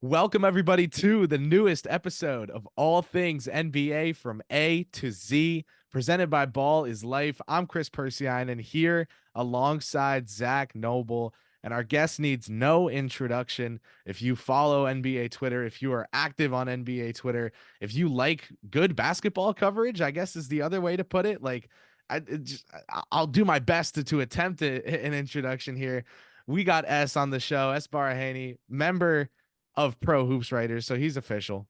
Welcome, everybody, to the newest episode of All Things NBA from A to Z, presented by Ball is Life. I'm Chris Persiine, and here alongside Zach Noble. And our guest needs no introduction. If you follow NBA Twitter, if you are active on NBA Twitter, if you like good basketball coverage, I guess is the other way to put it. I'll do my best to attempt an introduction here. We got S on the show, S Baraheni, member of Pro Hoops Writers, so he's official.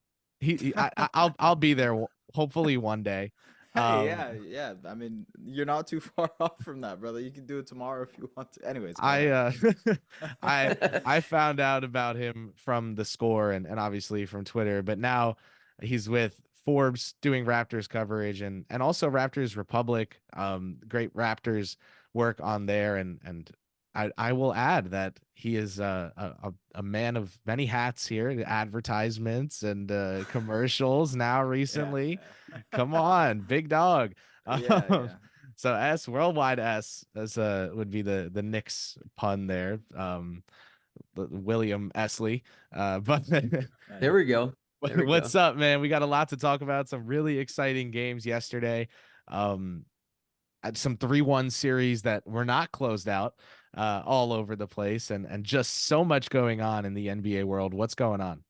I'll be there hopefully one day. Hey, Um, yeah. I mean, you're not too far off from that, brother. You can do it tomorrow if you want to. Anyways, go I ahead. I I found out about him from the score and obviously from Twitter, but now he's with Forbes doing Raptors coverage and also Raptors Republic. Great Raptors work on there and I will add that he is a man of many hats here, advertisements and commercials now Yeah, recently. Come yeah. on, big dog. Yeah, Um, yeah. so S worldwide S as would be the Knicks pun there. William Esley. But Hey. There we go. There we what's go. up, man? We got a lot to talk about. Some really exciting games yesterday. Um, had some 3-1 series that were not closed out all over the place and just so much going on in the NBA world. What's going on?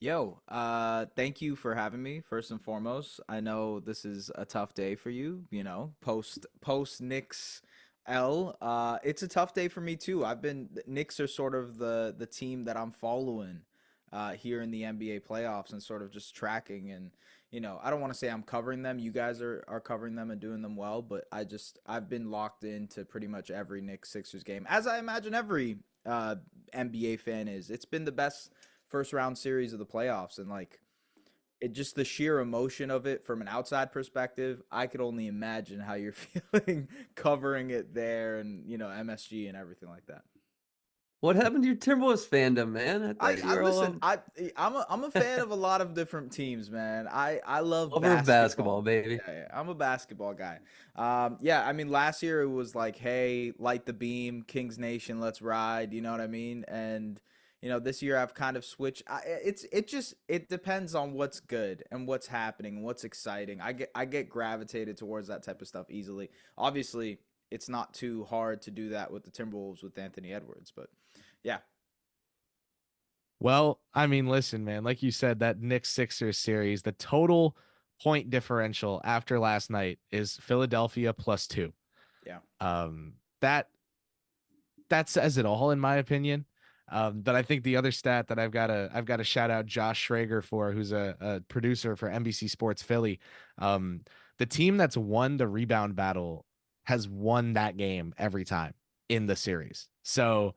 Yo, thank you for having me, first and foremost. I know this is a tough day for you, post Knicks L. It's a tough day for me too. The Knicks are sort of the team that I'm following here in the NBA playoffs and sort of just tracking and I don't want to say I'm covering them. You guys are covering them and doing them well, but I've been locked into pretty much every Knicks Sixers game, as I imagine every NBA fan is. It's been the best first round series of the playoffs, and like it just the sheer emotion of it from an outside perspective. I could only imagine how you're feeling covering it there, and MSG and everything like that. What happened to your Timberwolves fandom, man? I I, thought you I were all listen. I'm a fan of a lot of different teams, man. I love over basketball, basketball. baby. Yeah, I'm a basketball guy. Yeah. I mean, last year it was like, hey, light the beam, Kings Nation, let's ride. You know what I mean? And this year I've kind of switched. It depends on what's good and what's happening, what's exciting. I get gravitated towards that type of stuff easily. Obviously, it's not too hard to do that with the Timberwolves with Anthony Edwards, but yeah. Well, I mean, listen, man, like you said, that Knicks Sixers series, the total point differential after last night is Philadelphia +2. Yeah. That says it all in my opinion. But I think the other stat that I've got to shout out Josh Schrager for, who's a producer for NBC Sports Philly. Um, the team that's won the rebound battle has won that game every time in the series. So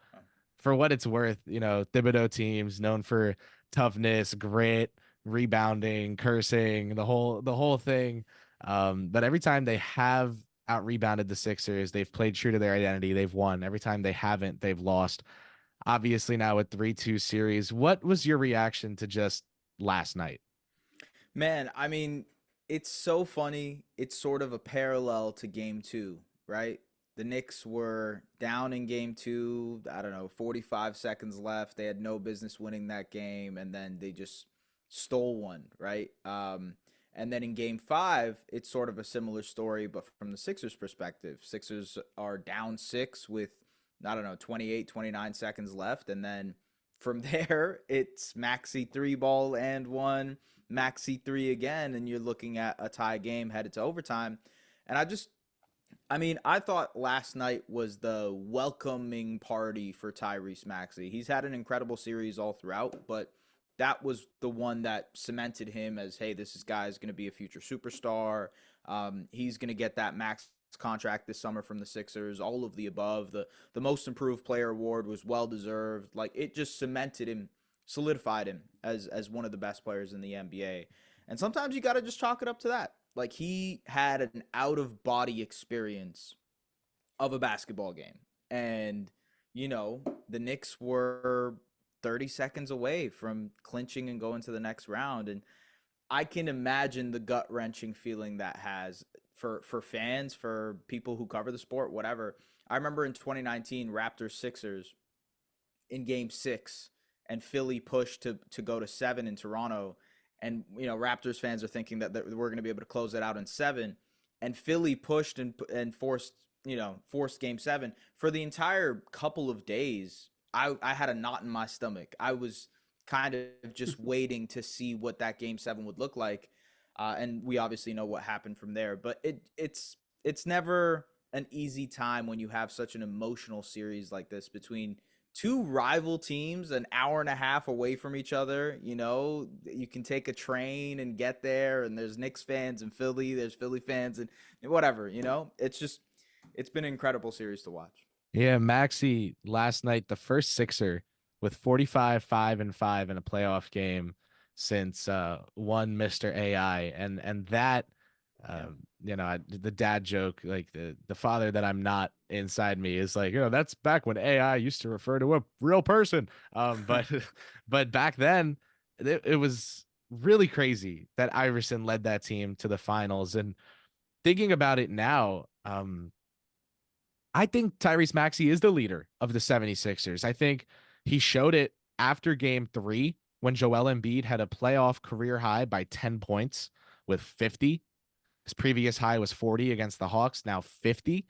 for what it's worth, Thibodeau teams known for toughness, grit, rebounding, cursing, the whole thing. But every time they have out rebounded the Sixers, they've played true to their identity. They've won. Every time they haven't, they've lost. Obviously, now with 3-2 series, what was your reaction to just last night? Man, I mean, it's so funny. It's sort of a parallel to game two, right? The Knicks were down in game two, I don't know, 45 seconds left. They had no business winning that game, and then they just stole one, right? And then in game five, it's sort of a similar story, but from the Sixers' perspective. Sixers are down six with, I don't know, 28, 29 seconds left. And then from there, it's Maxi three ball and one Maxi three again, and you're looking at a tie game headed to overtime. And I mean, I thought last night was the welcoming party for Tyrese Maxey. He's had an incredible series all throughout, but that was the one that cemented him as, hey, this guy is going to be a future superstar. He's going to get that max contract this summer from the Sixers. All of the above. The most improved player award was well deserved. Like it just cemented him, solidified him as one of the best players in the NBA. And sometimes you got to just chalk it up to that. Like he had an out of body experience of a basketball game. And, the Knicks were 30 seconds away from clinching and going to the next round. And I can imagine the gut wrenching feeling that has for fans, for people who cover the sport, whatever. I remember in 2019, Raptors Sixers in game six, and Philly pushed to go to 7 in Toronto. And, Raptors fans are thinking that we're going to be able to close it out in 7. And Philly pushed and forced game 7. For the entire couple of days, I had a knot in my stomach. I was kind of just waiting to see what that game 7 would look like. And we obviously know what happened from there. But it's never an easy time when you have such an emotional series like this between two rival teams an hour and a half away from each other. You can take a train and get there, and there's Knicks fans in Philly, there's Philly fans, and whatever. It's been an incredible series to watch. Yeah, Maxi last night, the first Sixer with 45, 5 and 5 in a playoff game since one Mr. AI, and that the dad joke, like the father that I'm not inside me is like, that's back when AI used to refer to a real person. But but back then it was really crazy that Iverson led that team to the finals. And thinking about it now, I think Tyrese Maxey is the leader of the 76ers. I think he showed it after game 3 when Joel Embiid had a playoff career high by 10 points with 50. His previous high was 40 against the Hawks, now 50.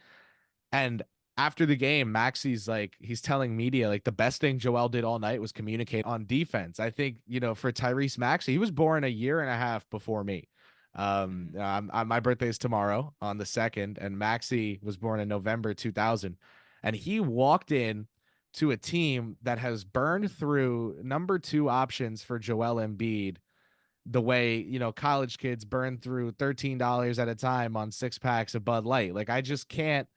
And after the game, Maxey's like, he's telling media, like, the best thing Joel did all night was communicate on defense. I think, for Tyrese Maxey, he was born a year and a half before me. My birthday is tomorrow on the 2nd, and Maxey was born in November 2000. And he walked in to a team that has burned through number 2 options for Joel Embiid the way, college kids burn through $13 at a time on 6 packs of Bud Light. Like, I just can't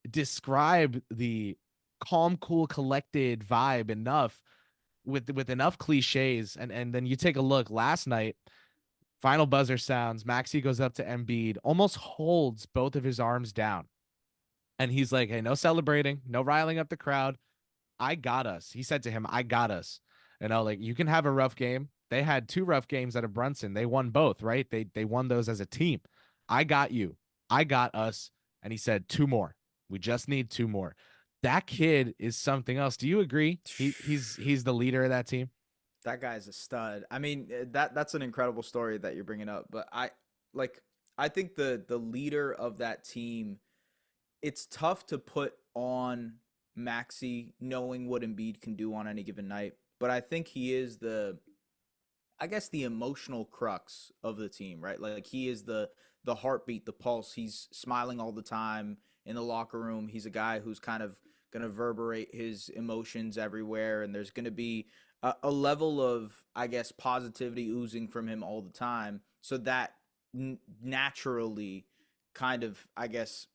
describe the calm, cool, collected vibe enough with enough cliches. And then you take a look last night, final buzzer sounds, Maxey goes up to Embiid, almost holds both of his arms down. And he's like, hey, no celebrating, no riling up the crowd. I got us. He said to him, I got us. Like, you can have a rough game. They had 2 rough games out of Brunson. They won both, right? They won those as a team. I got you. I got us. And he said 2 more. We just need 2 more. That kid is something else. Do you agree? He's the leader of that team. That guy's a stud. I mean, that's an incredible story that you're bringing up. But I think the leader of that team, it's tough to put on Maxey knowing what Embiid can do on any given night. But I think he is the emotional crux of the team, right? Like, he is the heartbeat, the pulse. He's smiling all the time in the locker room. He's a guy who's kind of going to reverberate his emotions everywhere, and there's going to be a level of, I guess, positivity oozing from him all the time. So that naturally kind of, I guess,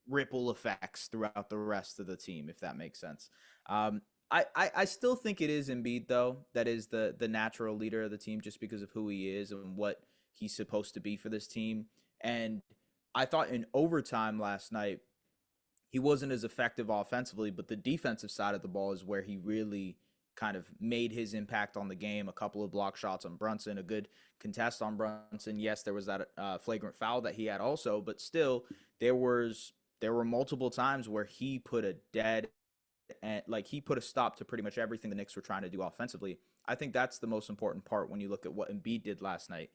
ripple effects throughout the rest of the team, if that makes sense. I still think it is Embiid, though, that is the natural leader of the team, just because of who he is and what he's supposed to be for this team. And I thought in overtime last night, he wasn't as effective offensively, but the defensive side of the ball is where he really kind of made his impact on the game. A couple of block shots on Brunson, a good contest on Brunson. Yes, there was that flagrant foul that he had also, but still there were multiple times where he put a he put a stop to pretty much everything the Knicks were trying to do offensively. I think that's the most important part when you look at what Embiid did last night.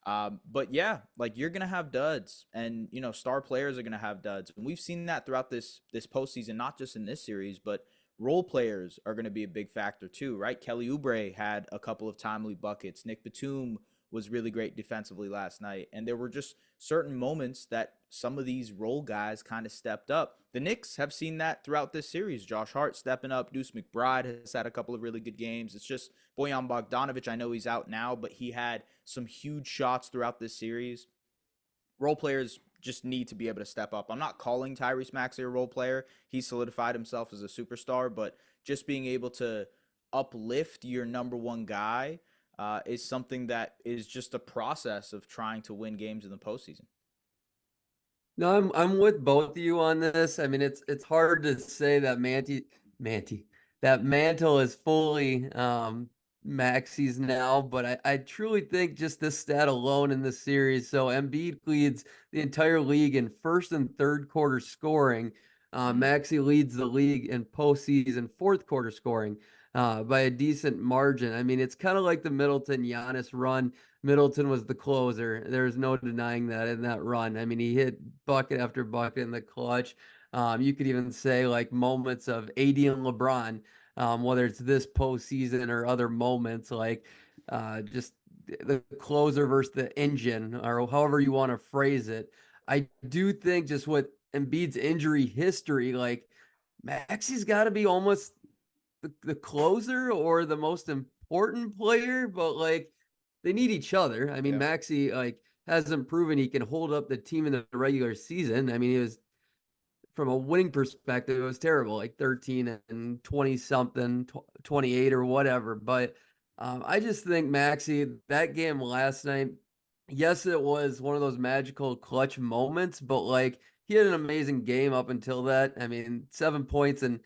But yeah, like, you're going to have duds, and, star players are going to have duds. And we've seen that throughout this postseason, not just in this series, but role players are going to be a big factor too, right? Kelly Oubre had a couple of timely buckets. Nick Batum was really great defensively last night. And there were just certain moments that some of these role guys kind of stepped up. The Knicks have seen that throughout this series. Josh Hart stepping up. Deuce McBride has had a couple of really good games. It's just Bojan Bogdanovic. I know he's out now, but he had some huge shots throughout this series. Role players just need to be able to step up. I'm not calling Tyrese Maxey a role player. He solidified himself as a superstar, but just being able to uplift your number 1 guy is something that is just a process of trying to win games in the postseason. No, I'm with both of you on this. I mean, it's hard to say that that mantle is fully Maxey's now, but I truly think just this stat alone in this series. So Embiid leads the entire league in first and third quarter scoring. Maxey leads the league in postseason fourth quarter scoring. by a decent margin. I mean, it's kind of like the Middleton Giannis run. Middleton was the closer. There's no denying that in that run. I mean, he hit bucket after bucket in the clutch. You could even say like moments of AD and LeBron, whether it's this postseason or other moments, like just the closer versus the engine, or however you want to phrase it. I do think just with Embiid's injury history, like Maxi's got to be almost the closer or the most important player, but like they need each other. I mean, Yeah. Maxi like hasn't proven he can hold up the team in the regular season. I mean, he was from a winning perspective, it was terrible, like 13 and 20 something, 28 or whatever. But I just think Maxi, that game last night, yes, it was one of those magical clutch moments, but like he had an amazing game up until that. I mean, 7 points and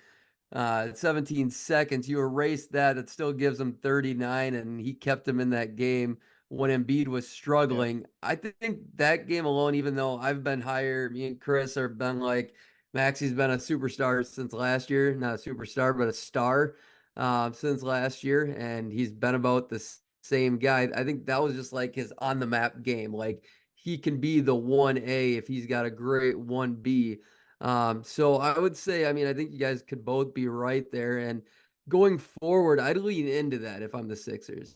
17 seconds. You erase that, it still gives him 39, and he kept him in that game when Embiid was Yeah. struggling. I think that game alone, even though I've been higher, me and Chris have been like, Maxi's been a superstar since last year. Not a superstar, but a star since last year. And he's been about the same guy. I think that was just like his on the map game. Like he can be the 1A if he's got a great 1B. So I would say, I mean, I think you guys could both be right there. And going forward, I'd lean into that if I'm the Sixers.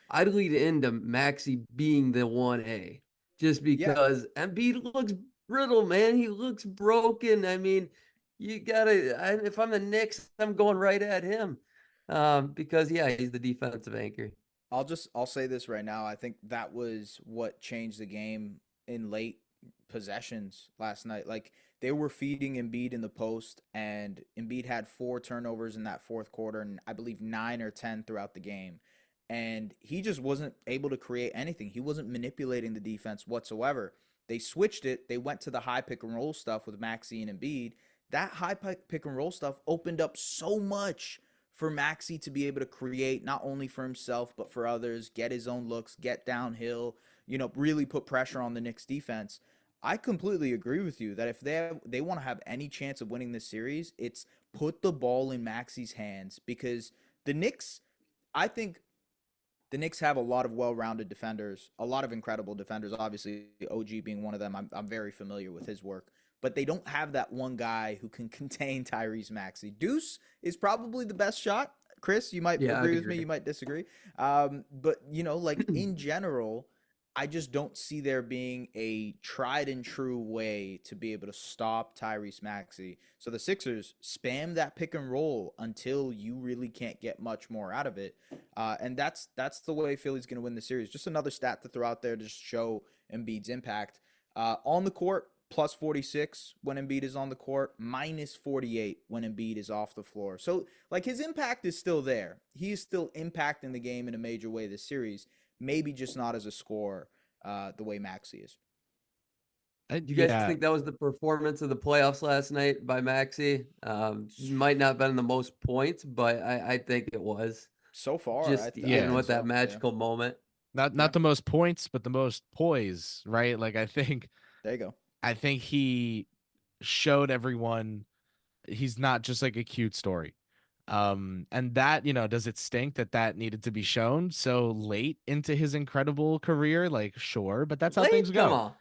I'd lean into Maxi being the 1A just Yeah. because Embiid looks brittle, man. He looks broken. I mean, you gotta, if I'm the Knicks, I'm going right at him. Because yeah, he's the defensive anchor. I'll say this right now. I think that was what changed the game in late possessions last night. Like they were feeding Embiid in the post, and Embiid had 4 turnovers in that fourth quarter, and I believe 9 or 10 throughout the game. And he just wasn't able to create anything. He wasn't manipulating the defense whatsoever. They switched it. They went to the high pick and roll stuff with Maxi and Embiid. That high pick and roll stuff opened up so much for Maxi to be able to create not only for himself but for others, get his own looks, get downhill, really put pressure on the Knicks defense. I completely agree with you that if they want to have any chance of winning this series, it's put the ball in Maxi's hands because the Knicks, I think the Knicks have a lot of well-rounded defenders, a lot of incredible defenders. Obviously, OG being one of them. I'm very familiar with his work, but they don't have that one guy who can contain Tyrese Maxey. Deuce is probably the best shot. Chris, you might Yeah, I'd agree with me. You agree. might disagree. But like in general, I just don't see there being a tried and true way to be able to stop Tyrese Maxey. So the Sixers spam that pick and roll until you really can't get much more out of it. And that's the way Philly's going to win the series. Just another stat to throw out there to just show Embiid's impact. On the court, plus 46 when Embiid is on the court, minus 48 when Embiid is off the floor. So, like, his impact is still there. He is still impacting the game in a major way this series, maybe just not as a scorer the way Maxi is. Do you guys Yeah, think that was the performance of the playoffs last night by Maxi? Might not have been the most points, but I think it was So far, just I in yeah. think with that so. Yeah. magical moment. Yeah. Not the most points, but the most poise, right? Like There you go. I think he showed everyone he's not just like a cute story. And that, does it stink that that needed to be shown so late into his incredible career? Like, sure, but that's how things Late? Come go. on.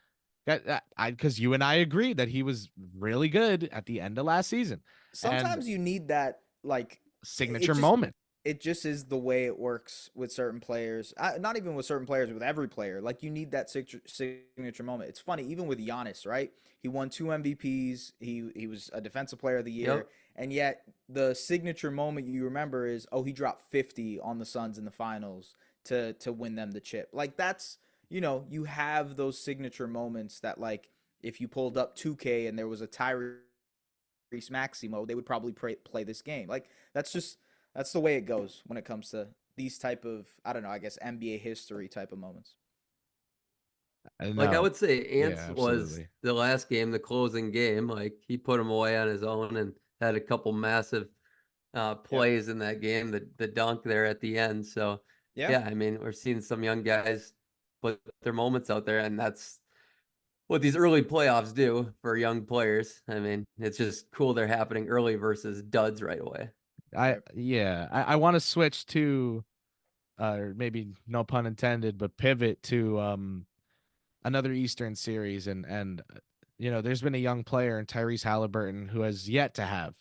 Because you and I agreed that he was really good at the end of last season, and Sometimes you need that, like, it signature just moment. it just is the way it works with certain players. Not even with certain players, with every player. Like you need that signature moment. It's funny, even with Giannis, right? He won 2 MVPs. He was a defensive player of the year, Yep. and yet the signature moment you remember is, oh, he dropped 50 on the Suns in the finals to win them the chip. Like that's you have those signature moments that, like, if you pulled up 2K and there was a Tyrese Maximo, they would probably play this game. Like that's the way it goes when it comes to these type of, I don't know, I guess NBA history type of moments. I Like I know. would say Yeah, Ants was absolutely. the last game, the closing game. Like he put him away on his own and had a couple massive Yeah. plays in that game, the dunk there at the end. So Yeah. yeah, I mean, we're seeing some young guys put their moments out there, and that's what these early playoffs do for young players. I mean, it's just cool they're happening early versus duds right away. right? I want to switch to or maybe no pun intended, but pivot to another Eastern series and there's been a young player in Tyrese Halliburton who has yet to have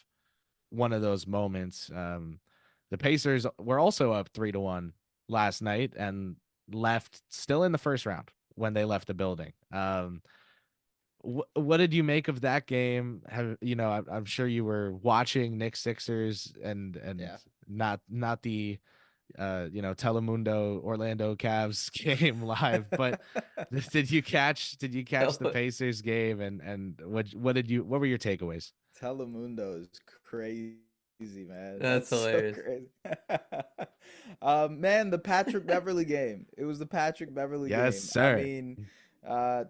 one of those moments. The Pacers were also up 3-1 last night and left still in the first round when they left the building. What did you make of that game? I'm sure you were watching Knicks Sixers and Yeah. not the Telemundo Orlando Cavs game live, but did you catch the Pacers game and what were your takeaways? Telemundo is crazy, man. That's That's so hilarious. crazy. Man, the Patrick Beverly game. It was the Patrick Beverly Yes, game. I sir. mean,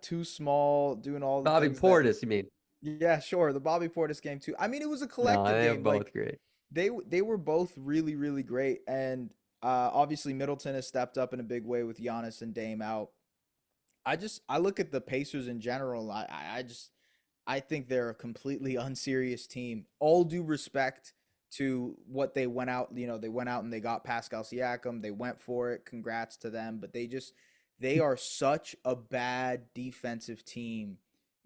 too small, doing all the Bobby things that. Portis, you mean? Yeah, sure. The Bobby Portis game too. I mean, it was a No, collective they're game. both Like great. they were both really really great, and obviously Middleton has stepped up in a big way with Giannis and Dame out. I look at the Pacers in general. I think they're a completely unserious team. All due respect to what they went out, they went out and they got Pascal Siakam. They went for it. Congrats to them. But they are such a bad defensive team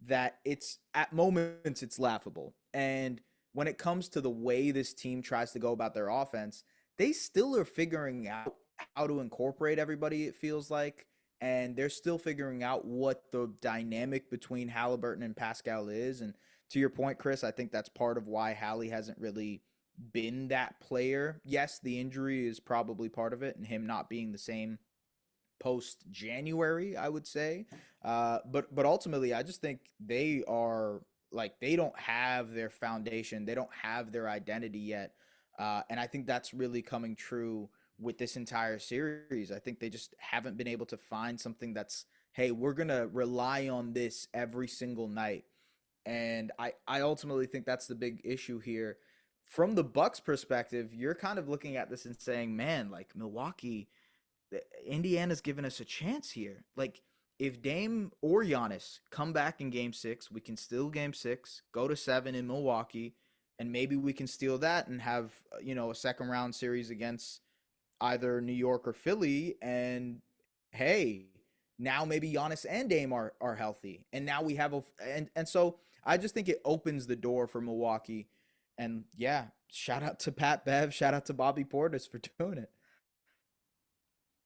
that it's at moments it's laughable. And when it comes to the way this team tries to go about their offense, they still are figuring out how to incorporate everybody, it feels like, and they're still figuring out what the dynamic between Halliburton and Pascal is. And to your point, Chris, I think that's part of why Hallie hasn't really been that player. Yes, the injury is probably part of it, and him not being the same post January, I would say. But ultimately, I just think they are like they don't have their foundation, they don't have their identity yet, and I think that's really coming true with this entire series. I think they just haven't been able to find something that's, hey, we're gonna rely on this every single night. And I ultimately think that's the big issue here. From the Bucks perspective, you're kind of looking at this and saying, man, like Milwaukee, Indiana's given us a chance here. Like, if Dame or Giannis come back in game six, we can steal game six, go to seven in Milwaukee, and maybe we can steal that and have, a second round series against either New York or Philly. And hey, now maybe Giannis and Dame are healthy. And now we have and so I just think it opens the door for Milwaukee. And yeah, shout out to Pat Bev, shout out to Bobby Portis for doing it.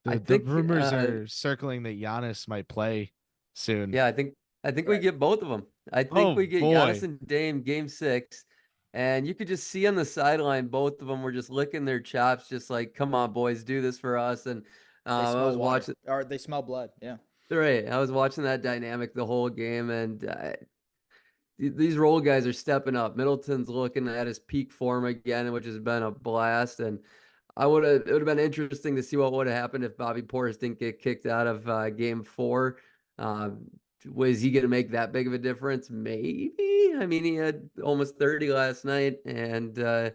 I The think, rumors are circling that Giannis might play soon. yeah, I think we Right. get both of them. I think Oh we get Giannis boy. and Dame game six, and you could just see on the sideline both of them were just licking their chops, just like, "Come on, boys, do this for us." And They I smell was water watching. or they smell blood. Yeah. Right, I was watching that dynamic the whole game, and these role guys are stepping up. Middleton's looking at his peak form again, which has been a blast. And it would have been interesting to see what would have happened if Bobby Portis didn't get kicked out of game four. Um, was he going to make that big of a difference? Maybe. I mean, he had almost 30 last night, and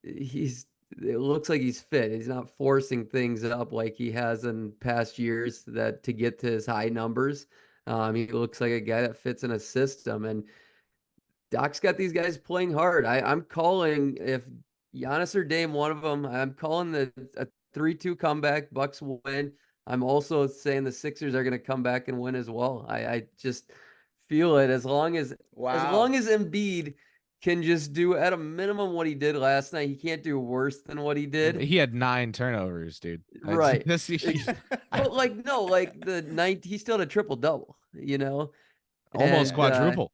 he's it looks like he's fit. He's not forcing things up like he has in past years that to get to his high numbers. He looks like a guy that fits in a system, and Doc's got these guys playing hard. I'm calling if Giannis or Dame, one of them. I'm calling a 3-2 comeback. Bucks will win. I'm also saying the Sixers are going to come back and win as well. I just feel it as long Wow. as Embiid can just do at a minimum what he did last night. He can't do worse than what he did. He had 9 turnovers, dude. Right. This, But like no, like the night he still had a triple double, almost and quadruple.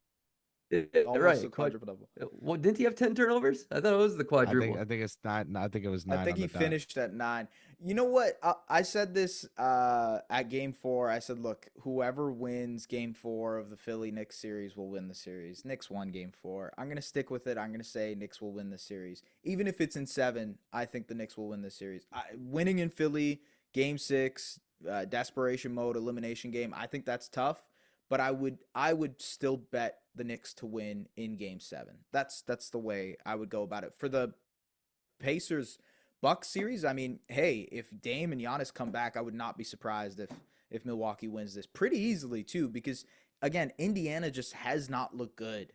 Almost a right. quadruple double. What didn't he have 10 turnovers? I thought it was the I think quadruple. I think it's nine. I think it was I nine think on he the dot. finished at 9. You know what? I said this at game 4. I said, look, whoever wins game 4 of the Philly Knicks series will win the series. Knicks won game 4. I'm going to stick with it. I'm going to say Knicks will win the series. Even if it's in 7, I think the Knicks will win the series. Winning in Philly, game 6, desperation mode, elimination game, I think that's tough. But I would still bet the Knicks to win in game 7. That's the way I would go about it. For the Pacers Bucks series, I mean, hey, if Dame and Giannis come back, I would not be surprised if Milwaukee wins this pretty easily too, because again, Indiana just has not looked good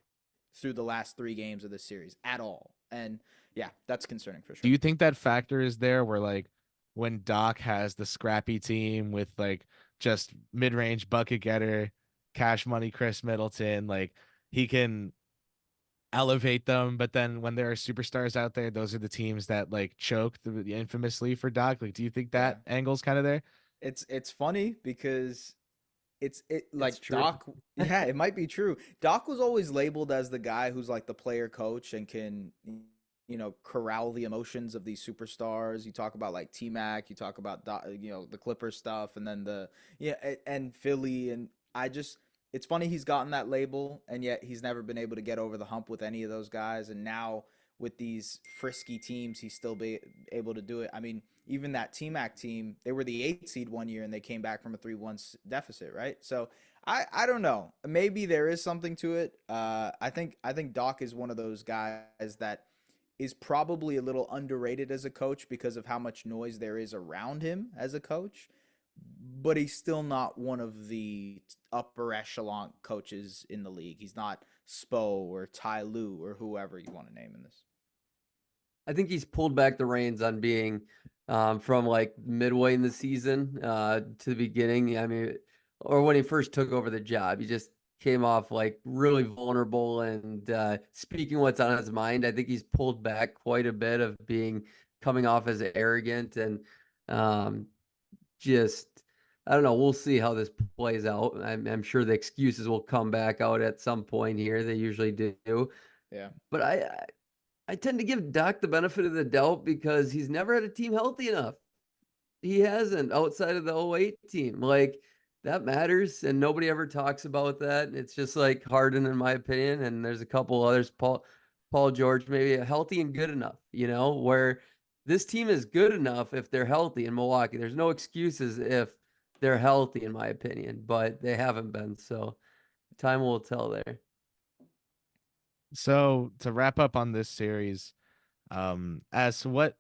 through the last 3 games of this series at all. And Yeah, that's concerning for Do sure. you think that factor is there where like when Doc has the scrappy team with like just mid-range bucket getter, cash money Chris Middleton, like he can elevate them, but then when there are superstars out there, those are the teams that like choke infamously for Doc. Like, do you think Yeah. that angle's kind of there? It's funny because it It's like true. Doc, yeah, it might be true. Doc was always labeled as the guy who's like the player coach and can corral the emotions of these superstars. You talk about like T-Mac, you talk about the Clippers stuff, and then and Philly, and I just it's funny he's gotten that label and yet he's never been able to get over the hump with any of those guys, and now with these frisky teams he's still be able to do it. I mean, even that T-Mac team, they were the 8th seed one year and they came back from a 3-1 deficit, right? So I don't know. Maybe there is something to it. I think Doc is one of those guys that is probably a little underrated as a coach because of how much noise there is around him as a coach. But he's still not one of the upper echelon coaches in the league. He's not Spo or Ty Lue or whoever you want to name in this. I think he's pulled back the reins on being from like midway in the season to the beginning. I mean, or when he first took over the job, he just came off like really vulnerable and speaking what's on his mind. I think he's pulled back quite a bit of being coming off as arrogant and um, just. I don't know. We'll see how this plays out. I'm sure the excuses will come back out at some point here. They usually do. Yeah. But I tend to give Doc the benefit of the doubt because he's never had a team healthy enough. He hasn't outside of the '08 team. Like that matters, and nobody ever talks about that. It's just like Harden, in my opinion, and there's a couple others, Paul George, maybe healthy and good enough, where this team is good enough if they're healthy in Milwaukee. There's no excuses if they're healthy, in my opinion, but they haven't been. So time will tell there. So to wrap up on this series, as what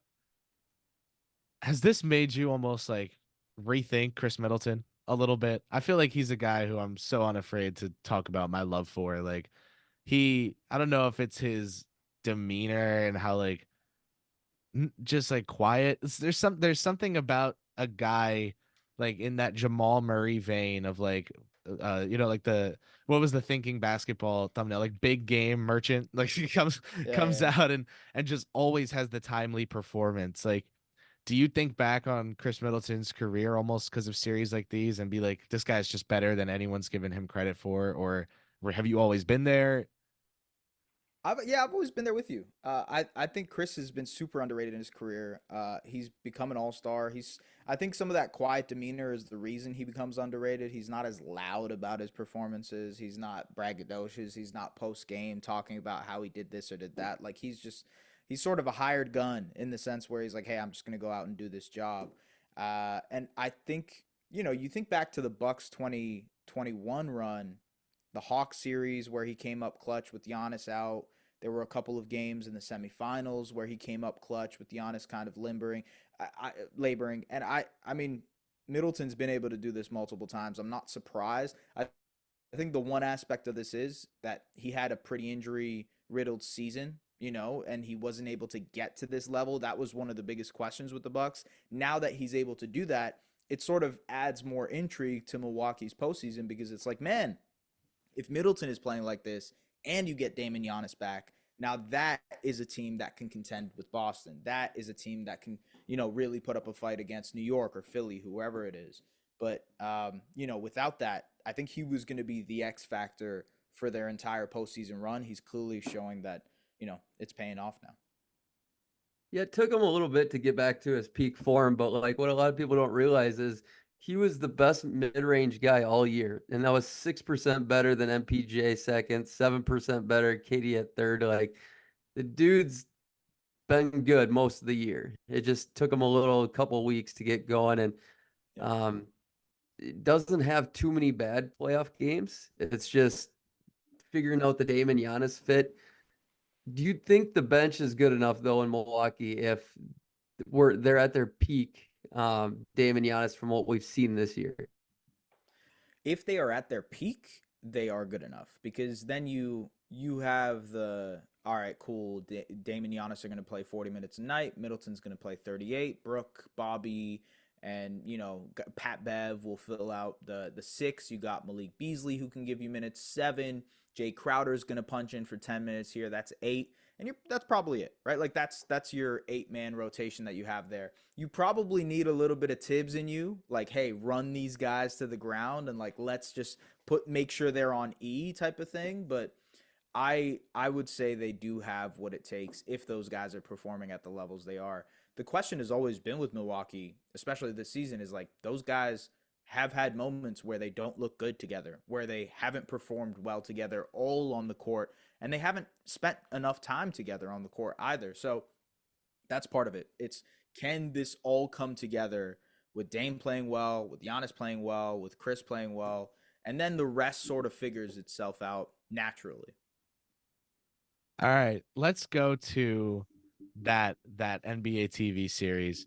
has this made you almost like rethink Chris Middleton a little bit? I feel like he's a guy who I'm so unafraid to talk about my love for. Like I don't know if it's his demeanor and how like just like quiet. There's something about a guy like in that Jamal Murray vein of like like the what was the thinking basketball thumbnail, like big game merchant, like he Yeah, comes yeah. out and just always has the timely performance. Like, do you think back on Chris Middleton's career almost because of series like these and be like, this guy's just better than anyone's given him credit for, or have you always been there? I've always been there with you. I think Chris has been super underrated in his career. He's become an all-star. I think some of that quiet demeanor is the reason he becomes underrated. He's not as loud about his performances. He's not braggadocious. He's not post-game talking about how he did this or did that. Like he's sort of a hired gun in the sense where he's like, hey, I'm just gonna go out and do this job. And I think you think back to the Bucks 2021 run, the Hawks series where he came up clutch with Giannis out. There were a couple of games in the semifinals where he came up clutch with Giannis kind of laboring. And I mean, Middleton's been able to do this multiple times. I'm not surprised. I think the one aspect of this is that he had a pretty injury riddled season, and he wasn't able to get to this level. That was one of the biggest questions with the Bucks. Now that he's able to do that, it sort of adds more intrigue to Milwaukee's postseason because it's like, man, if Middleton is playing like this and you get Damon Giannis back, now that is a team that can contend with Boston. That is a team that can, really put up a fight against New York or Philly, whoever it is. But without that, I think he was going to be the X factor for their entire postseason run. He's clearly showing that, it's paying off now. Yeah, it took him a little bit to get back to his peak form, but like what a lot of people don't realize is he was the best mid-range guy all year, and that was 6% better than MPJ second, 7% better KD at third. Like the dude's been good most of the year. It just took him a couple weeks to get going, and Yep. it doesn't have too many bad playoff games. It's just figuring out the Damon Giannis fit. Do you think the bench is good enough though in Milwaukee if they're at their peak, Dame and Giannis from what we've seen this year? If they are at their peak, they are good enough because then you have the all right, cool. Dame and Giannis are going to play 40 minutes a night. Middleton's going to play 38. Brooke, Bobby, and Pat Bev will fill out the six. You got Malik Beasley who can give you minutes. 7. Jay Crowder's going to punch in for 10 minutes here. That's 8. And that's probably it, right? Like that's your 8-man rotation that you have there. You probably need a little bit of Tibbs in you, like, hey, run these guys to the ground and like let's just make sure they're on E type of thing. But I would say they do have what it takes if those guys are performing at the levels they are. The question has always been with Milwaukee, especially this season, is like those guys have had moments where they don't look good together, where they haven't performed well together all on the court, and they haven't spent enough time together on the court either. So that's part of it. It's, can this all come together with Dame playing well, with Giannis playing well, with Chris playing well, and then the rest sort of figures itself out naturally. All right, let's go to that NBA TV series.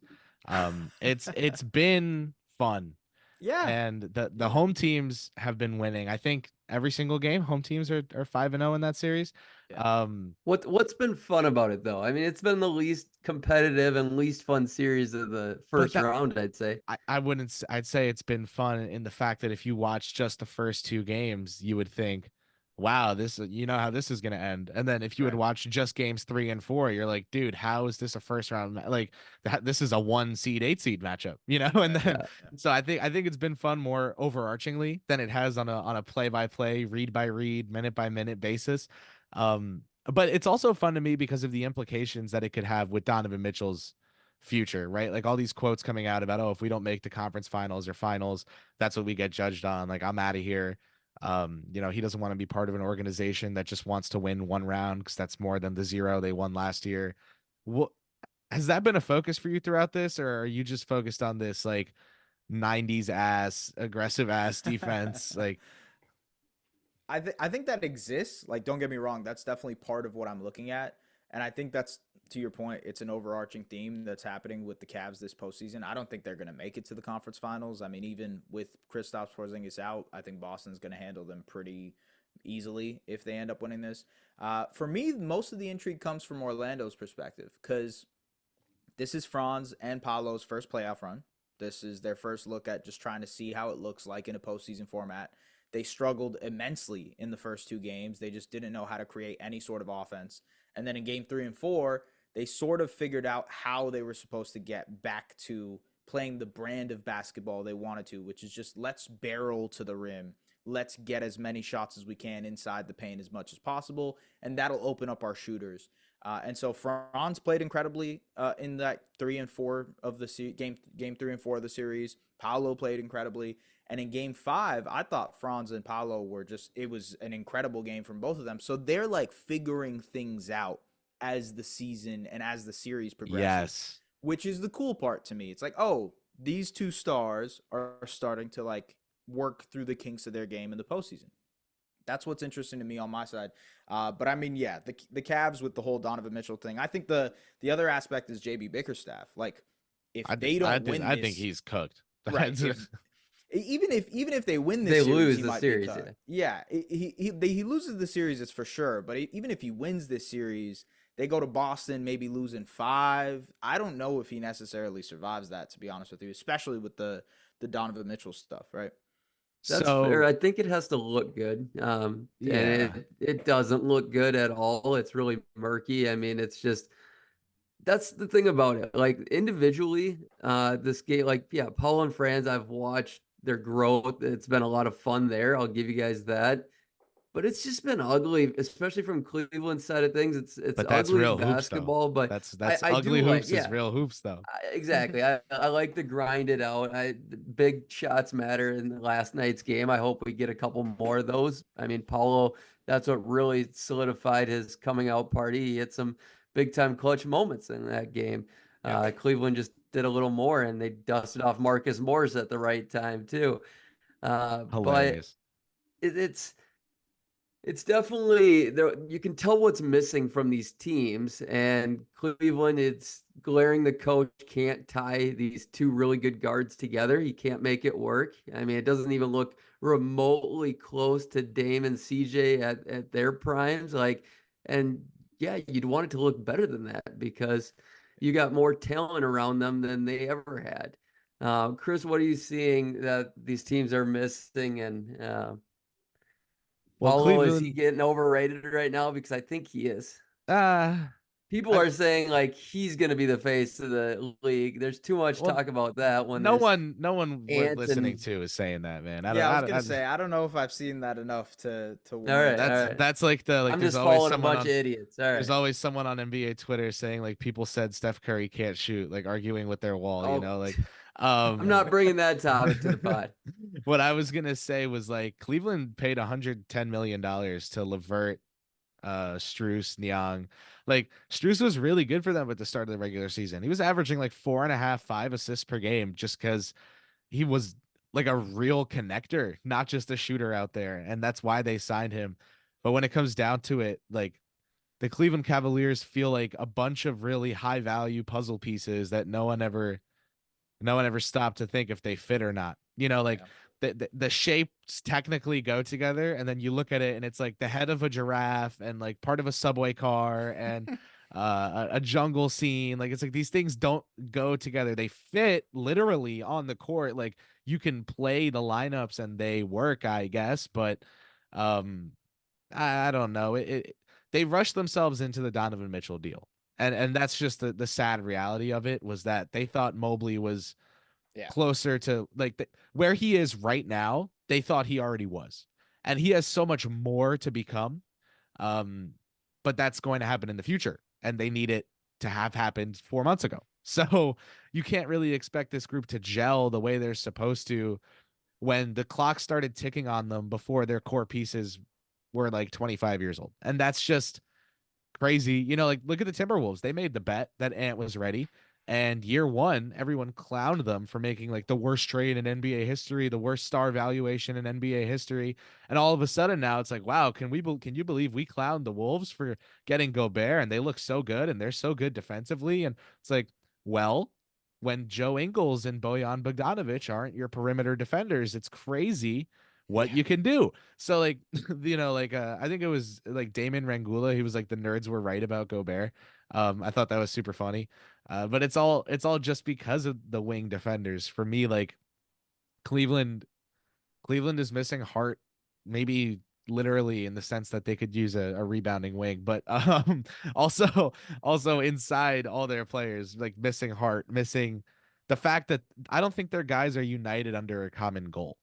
It's been fun, Yeah. and the Yeah. home teams have been winning. I think every single game, home teams are 5-0 in that series. Yeah. What's been fun about it though? I mean, it's been the least competitive and least fun series of the But first round, I'd say. I wouldn't. I'd say it's been fun in the fact that if you watch just the first 2 games, you would think, "Wow, this you know how this is going to end." And then if you would Right. watch just games 3 and 4, you're like, "Dude, how is this a first round? Like this is a 1 seed, 8 seed matchup, you know?" And Right. then Yeah. so I think it's been fun more overarchingly than it has on a play by play, read by read, minute by minute basis. But it's also fun to me because of the implications that it could have with Donovan Mitchell's future, right? Like all these quotes coming out about, oh, if we don't make the conference finals or finals, that's what we get judged on. Like, I'm out of here. He doesn't want to be part of an organization that just wants to win one round because that's more than the 0 they won last year. What has that been a focus for you throughout this, or are you just focused on this like 90s ass, aggressive ass defense? Like, I think that exists. Like, don't get me wrong, that's definitely part of what I'm looking at, and I think that's, to your point, it's an overarching theme that's happening with the Cavs this postseason. I don't think they're going to make it to the conference finals. I mean, even with Kristaps Porzingis out, I think Boston's going to handle them pretty easily if they end up winning this. For me, most of the intrigue comes from Orlando's perspective because this is Franz and Paolo's first playoff run. This is their first look at just trying to see how it looks like in a postseason format. They struggled immensely in the first 2 games. They just didn't know how to create any sort of offense. And then in game 3 and 4, they sort of figured out how they were supposed to get back to playing the brand of basketball they wanted to, which is just let's barrel to the rim. Let's get as many shots as we can inside the paint as much as possible, and that'll open up our shooters. And so Franz played incredibly in that 3 and 4 of the game 3 and 4 of the series. Paolo played incredibly, and in game 5, I thought Franz and Paolo were just, it was an incredible game from both of them. So they're like figuring things out as the season and as the series progresses, yes. which is the cool part to me. It's like, oh, these 2 stars are starting to like work through the kinks of their game in the postseason. That's what's interesting to me on my side. But I mean, yeah, the Cavs with the whole Donovan Mitchell thing. I think the other aspect is JB Bickerstaff. Like, if they don't win I this, think he's cooked. right? Even if they win this They series, lose he the might series, be cut. Yeah, he loses the series, it's for sure. But even if he wins this series, they go to Boston, maybe losing 5. I don't know if he necessarily survives that, to be honest with you, especially with the Donovan Mitchell stuff, right? That's fair. So I think it has to look good. And yeah. it doesn't look good at all. It's really murky. I mean, it's just that's the thing about it. Like individually, this game, like yeah, Paul and Franz, I've watched their growth. It's been a lot of fun there. I'll give you guys that. But it's just been ugly, especially from Cleveland side of things. It's But that's ugly real hoops though. basketball, but That's I do ugly like, hoops is yeah, real hoops though. exactly. I like to grind it out. The big shots matter in the last night's game. I hope we get a couple more of those. I mean, Paulo, that's what really solidified his coming out party. He had some big time clutch moments in that game. Yeah. Cleveland just did a little more, and they dusted off Marcus Morris at the right time too. But Hilarious. it's definitely there. You can tell what's missing from these teams, and Cleveland, it's glaring. The coach can't tie these 2 really good guards together. He can't make it work. I mean, it doesn't even look remotely close to Dame and CJ at their primes. Like, and yeah, you'd want it to look better than that because you got more talent around them than they ever had. Chris, what are you seeing that these teams are missing? And Well, Paulo, is he Cleveland, getting overrated right now? Because I think he is. uh, People I, are saying like he's going to be the face of the league. There's too much well, talk about that when no there's one, no one worth ants listening and. to is saying that, man. I don't, Yeah, I was gonna I, say I don't know if I've seen that enough to All warrant right, it. all that's right. like the like. I'm There's just always following a someone bunch of on. idiots. All There's right. always someone on NBA Twitter saying like people said Steph Curry can't shoot, like arguing with their wall. You Oh, know, like, I'm not bringing that what topic to the pod. I was gonna say was like Cleveland paid $110 million to Levert, Struess, Niang. Like Struess was really good for them at the start of the regular season. He was averaging like 4.5, 5 assists per game just because he was like a real connector, not just a shooter out there, and that's why they signed him. But when it comes down to it, like the Cleveland Cavaliers feel like a bunch of really high value puzzle pieces that no one ever stopped to think if they fit or not. You know, like Yeah. the shapes technically go together, and then you look at it, and it's like the head of a giraffe and like part of a subway car and a jungle scene. Like it's like these things don't go together. They fit literally on the court. Like you can play the lineups and they work, I guess, but um, I don't know. They rushed themselves into the Donovan Mitchell deal. And that's just the sad reality of it was that they thought Mobley was Yeah. closer to like where he is right now. They thought he already was, and he has so much more to become. Um, but that's going to happen in the future, and they need it to have happened 4 months ago. So you can't really expect this group to gel the way they're supposed to when the clock started ticking on them before their core pieces were like 25 years old. And that's just crazy. You know, like look at the Timberwolves. They made the bet that Ant was ready. And year one, everyone clowned them for making like the worst trade in NBA history, the worst star valuation in NBA history. And all of a sudden now it's like, wow, can you believe we clowned the Wolves for getting Gobert and they look so good and they're so good defensively? And it's like, well, when Joe Ingles and Bojan Bogdanovic aren't your perimeter defenders, it's crazy what Yeah. you can do. So like, you know, like I think it was like Damon Rangula. He was like the nerds were right about Gobert. I thought that was super funny. But it's all just because of the wing defenders. For me, like Cleveland Cleveland is missing heart, maybe literally in the sense that they could use a rebounding wing, but also inside all their players, like missing heart, missing the fact that I don't think their guys are united under a common goal.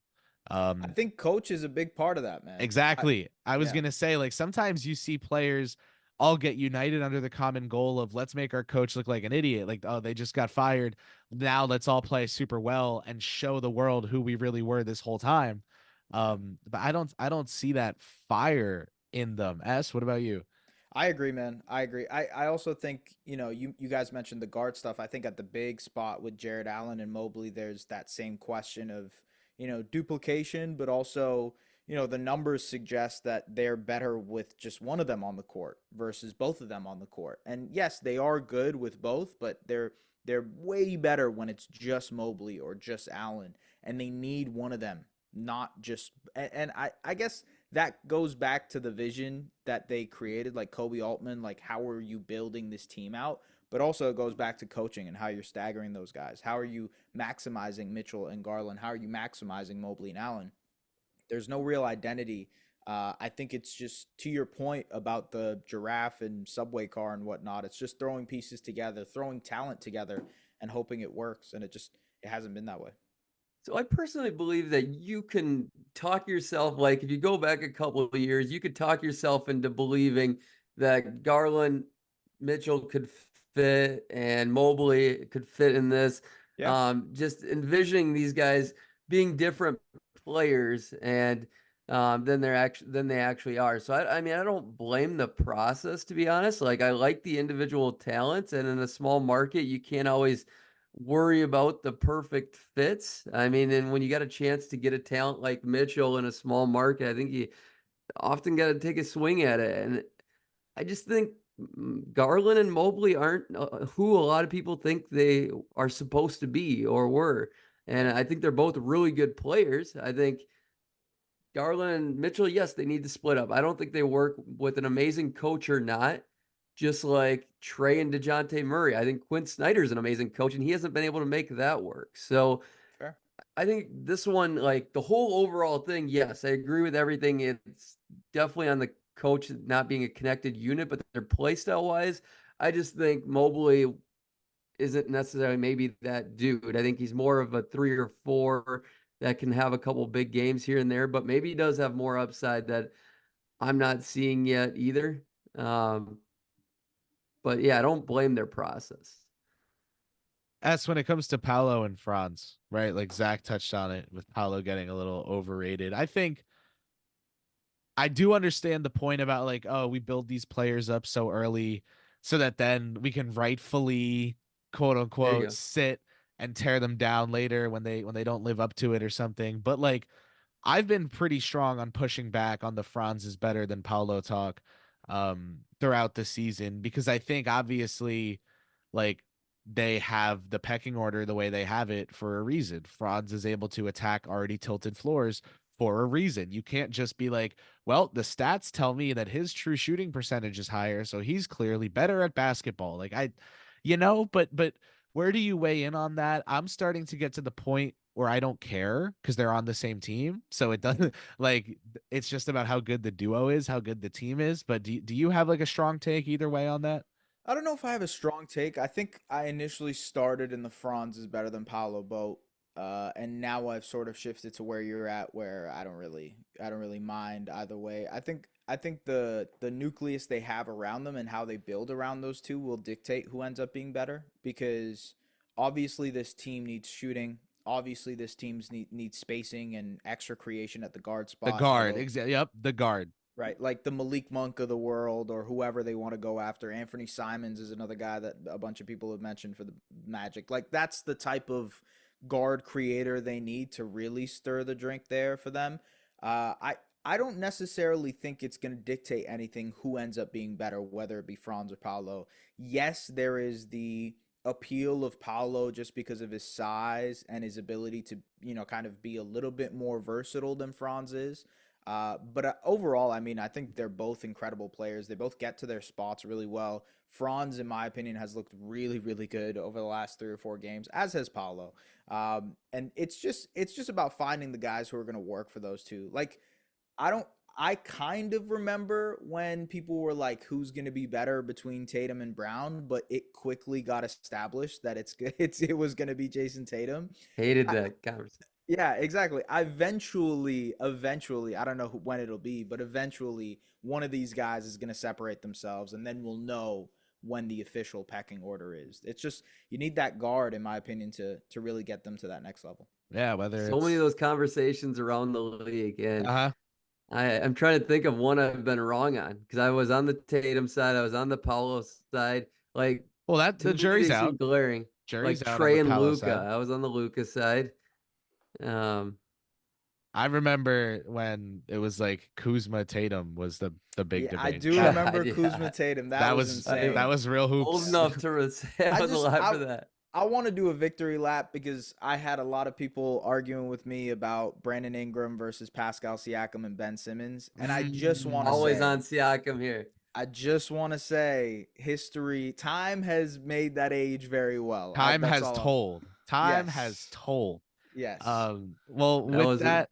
I Um, think coach is a big part of that, man. Exactly. I was Yeah. going to say, like, sometimes you see players all get united under the common goal of let's make our coach look like an idiot. Like, oh, they just got fired. Now let's all play super well and show the world who we really were this whole time. Yeah. But I don't see that fire in them. S, what about you? I agree, man. I agree. I also think, you guys mentioned the guard stuff. I think at the big spot with Jared Allen and Mobley, there's that same question of, duplication, but also, the numbers suggest that they're better with just one of them on the court versus both of them on the court. And yes, they are good with both, but they're way better when it's just Mobley or just Allen, and they need one of them, not just and I guess that goes back to the vision that they created, like Kobe Altman, like how are you building this team out? But also it goes back to coaching and how you're staggering those guys. How are you maximizing Mitchell and Garland? How are you maximizing Mobley and Allen? There's no real identity. I think it's just to your point about the giraffe and subway car and whatnot. It's just throwing pieces together, throwing talent together, and hoping it works. And it hasn't been that way. So I personally believe that you can talk yourself, like if you go back a couple of years, you could talk yourself into believing that Garland, Mitchell could fit and Mobley could fit in this. Yeah. Just envisioning these guys being different players and than they actually are. So I mean I don't blame the process, to be honest. Like I like the individual talents, and in a small market you can't always worry about the perfect fits. I mean, and when you got a chance to get a talent like Mitchell in a small market, I think you often got to take a swing at it. And I just think Garland and Mobley aren't who a lot of people think they are supposed to be or were. And I think they're both really good players. I think Garland and Mitchell, yes, they need to split up. I don't think they work with an amazing coach or not. just like Trey and DeJounte Murray. I think Quinn Snyder's an amazing coach, and he hasn't been able to make that work. So Fair. I think this one, like the whole overall thing, yes, I agree with everything. It's definitely on the coach not being a connected unit, but their play style wise, I just think Mobley isn't necessarily maybe that dude. I think he's more of a 3 or 4 that can have a couple big games here and there, but maybe he does have more upside that I'm not seeing yet either. Um, but yeah, I don't blame their process. As when it comes to Paolo and Franz, right? Like Zach touched on it with Paolo getting a little overrated. I think I do understand the point about like, oh, we build these players up so early so that then we can rightfully quote There you unquote go. sit and tear them down later when they don't live up to it or something. But like I've been pretty strong on pushing back on the Franz is better than Paulo talk throughout the season because I think obviously like they have the pecking order the way they have it for a reason. Franz is able to attack already tilted floors for a reason. You can't just be like, well, the stats tell me that his true shooting percentage is higher, so he's clearly better at basketball. Like but where do you weigh in on that? I'm starting to get to the point where I don't care because they're on the same team. So it doesn't like it's just about how good the duo is, how good the team is. But do you have like a strong take either way on that? I don't know if I have a strong take. I think I initially started in the Franz is better than Paolo boat. And now I've sort of shifted to where you're at, where I don't really mind either way. I think the nucleus they have around them and how they build around those two will dictate who ends up being better because obviously this team needs shooting. Obviously this team's needs spacing and extra creation at the guard The spot. guard, Although exactly. Yep, the guard. right, like the Malik Monk of the world or whoever they want to go after. Anthony Simons is another guy that a bunch of people have mentioned for the Magic. Like that's the type of guard creator they need to really stir the drink there for them. I don't necessarily think it's going to dictate anything who ends up being better, whether it be Franz or Paolo. Yes, there is the appeal of Paolo just because of his size and his ability to, kind of be a little bit more versatile than Franz is. But overall, I mean, I think they're both incredible players. They both get to their spots really well. Franz, in my opinion, has looked really, really good over the last 3 or 4 games, as has Paulo. And it's just about finding the guys who are going to work for those two. Like, I don't. I kind of remember when people were like, "Who's going to be better between Tatum and Brown?" But it quickly got established that it was going to be Jason Tatum. Hated I, that conversation. yeah, exactly. Eventually, I don't know when it'll be, but eventually one of these guys is going to separate themselves, and then we'll know when the official pecking order is. It's just you need that guard, in my opinion, to really get them to that next level. Yeah, whether So many of it's those conversations around the league, and uh-huh. I'm trying to think of one I've been wrong on because I was on the Tatum side, I was on the Paulo side. Like Well, that to the me, jury's they seem out. glaring. Jury's Like out on the Trey and Palo Luca, side. I was on the Luca side. Um, I remember when it was like Kuzma Tatum was the big Yeah, I debate. do That remember God, Kuzma yeah, Tatum. That that was was I'm that insane. was real old hoops. enough to say I I was just alive I for that. I want to do a victory lap because I had a lot of people arguing with me about Brandon Ingram versus Pascal Siakam and Ben Simmons, and Always Mm. on Siakam here. I just want to say, time has made that age very well. Time That's has all I'm. told. Time has Yes, told. yes. Well, That with was a that,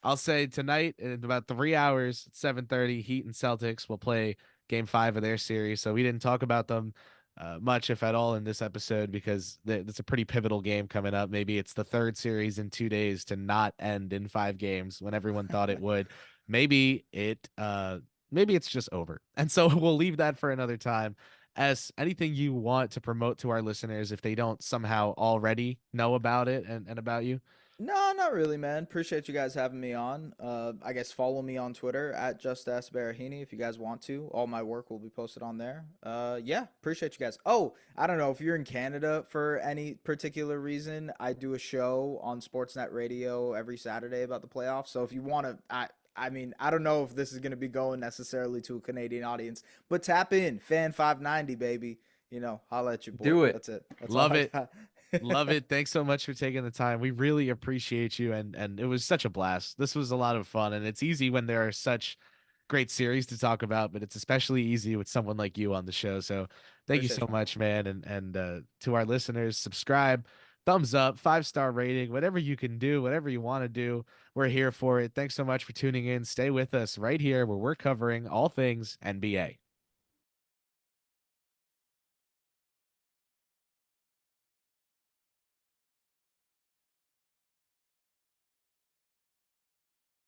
I'll say tonight in about 3 hours, at 7:30, Heat and Celtics will play Game 5 of their series. So we didn't talk about them much, if at all, in this episode because it's a pretty pivotal game coming up. Maybe it's the third series in 2 days to not end in 5 games when everyone thought it would. Maybe maybe it's just over. And so we'll leave that for another time. As anything you want to promote to our listeners if they don't somehow already know about it and about you? No, not really, man. Appreciate you guys having me on. I guess follow me on Twitter at Baraheni if you guys want to. All my work will be posted on there. Yeah, appreciate you guys. Oh, I don't know if you're in Canada for any particular reason. I do a show on Sportsnet Radio every Saturday about the playoffs. So if you want to, I mean, I don't know if this is going to be going necessarily to a Canadian audience, but tap in, Fan 590, baby. Holla at your boy. do it. That's it. That's all Love I it. got. Love it. Thanks so much for taking the time. We really appreciate you and it was such a blast. This was a lot of fun and it's easy when there are such great series to talk about, but it's especially easy with someone like you on the show. So thank you Appreciate so you, man. much, man. And to our listeners, subscribe, thumbs up, 5-star rating, whatever you can do, whatever you want to do. We're here for it. Thanks so much for tuning in. Stay with us right here where we're covering all things NBA.